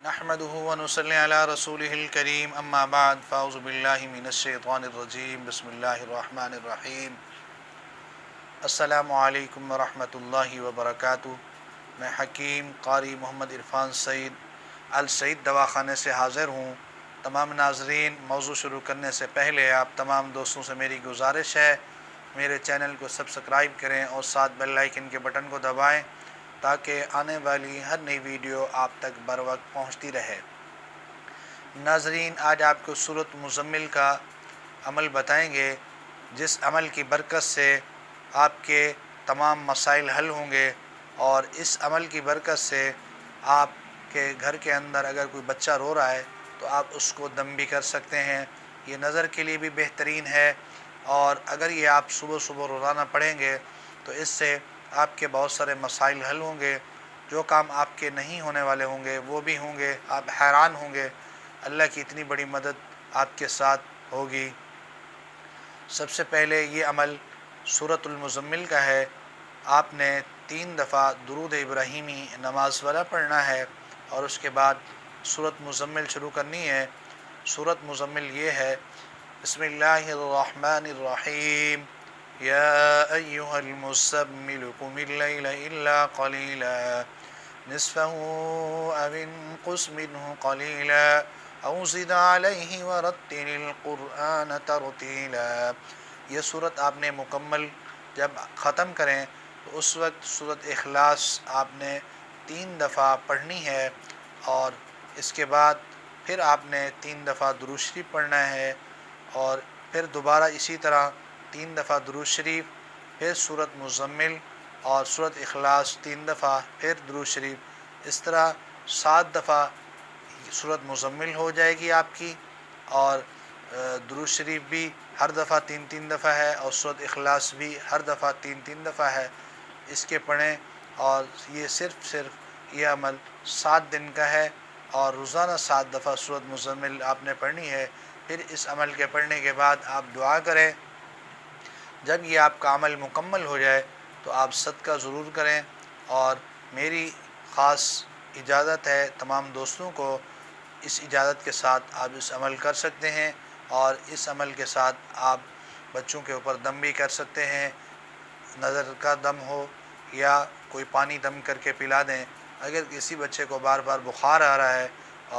نحمده ونصلي على رسوله الكريم اما بعد فاعوذ بالله من الشیطان الرجیم بسم اللہ الرحمن الرحیم السلام علیکم ورحمۃ اللہ وبرکاتہ۔ میں حکیم قاری محمد عرفان سعید السعید دواخانے سے حاضر ہوں۔ تمام ناظرین، موضوع شروع کرنے سے پہلے آپ تمام دوستوں سے میری گزارش ہے میرے چینل کو سبسکرائب کریں اور ساتھ بیل آئیکن کے بٹن کو دبائیں تاکہ آنے والی ہر نئی ویڈیو آپ تک بر وقت پہنچتی رہے۔ ناظرین، آج آپ کو سورۃ مزمل کا عمل بتائیں گے، جس عمل کی برکت سے آپ کے تمام مسائل حل ہوں گے، اور اس عمل کی برکت سے آپ کے گھر کے اندر اگر کوئی بچہ رو رہا ہے تو آپ اس کو دم بھی کر سکتے ہیں۔ یہ نظر کے لیے بھی بہترین ہے، اور اگر یہ آپ صبح صبح روزانہ پڑھیں گے تو اس سے آپ کے بہت سارے مسائل حل ہوں گے۔ جو کام آپ کے نہیں ہونے والے ہوں گے وہ بھی ہوں گے۔ آپ حیران ہوں گے اللہ کی اتنی بڑی مدد آپ کے ساتھ ہوگی۔ سب سے پہلے یہ عمل سورۃ المزمل کا ہے۔ آپ نے 3 دفعہ درود ابراہیمی نماز والا پڑھنا ہے، اور اس کے بعد سورۃ مزمل شروع کرنی ہے۔ سورۃ مزمل یہ ہے: بسم اللہ الرحمن الرحیم، یا ایہا المزمل قم اللیل الا قلیلا نصفہ او انقص منہ قلیلا او زد علیہ ورتل القرآن ترتیلا۔ یہ صورت آپ نے مکمل جب ختم کریں تو اس وقت سورۃ اخلاص آپ نے 3 دفعہ پڑھنی ہے، اور اس کے بعد پھر آپ نے 3 دفعہ درود شریف پڑھنا ہے، اور پھر دوبارہ اسی طرح 3 دفعہ درود شریف، پھر سورۃ مزمل اور سورۃ اخلاص 3 دفعہ، پھر درود شریف۔ اس طرح 7 دفعہ سورۃ مزمل ہو جائے گی آپ کی، اور درود شریف بھی ہر دفعہ 3 دفعہ ہے، اور سورۃ اخلاص بھی ہر دفعہ 3 دفعہ ہے۔ اس کے پڑھیں، اور یہ صرف یہ عمل 7 دن کا ہے، اور روزانہ 7 دفعہ سورۃ مزمل آپ نے پڑھنی ہے۔ پھر اس عمل کے پڑھنے کے بعد آپ دعا کریں۔ جب یہ آپ کا عمل مکمل ہو جائے تو آپ صدقہ ضرور کریں، اور میری خاص اجازت ہے تمام دوستوں کو، اس اجازت کے ساتھ آپ اس عمل کر سکتے ہیں، اور اس عمل کے ساتھ آپ بچوں کے اوپر دم بھی کر سکتے ہیں۔ نظر کا دم ہو یا کوئی پانی دم کر کے پلا دیں۔ اگر کسی بچے کو بار بار بخار آ رہا ہے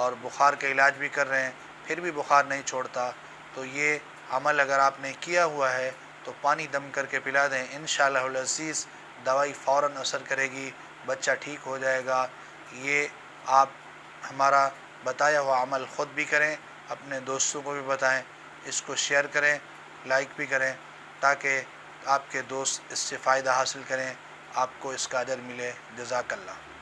اور بخار کا علاج بھی کر رہے ہیں پھر بھی بخار نہیں چھوڑتا، تو یہ عمل اگر آپ نے کیا ہوا ہے تو پانی دم کر کے پلا دیں، انشاءاللہ العزیز دوائی فوراً اثر کرے گی، بچہ ٹھیک ہو جائے گا۔ یہ آپ ہمارا بتایا ہوا عمل خود بھی کریں، اپنے دوستوں کو بھی بتائیں، اس کو شیئر کریں، لائک بھی کریں، تاکہ آپ کے دوست اس سے فائدہ حاصل کریں، آپ کو اس کا اجر ملے۔ جزاک اللہ۔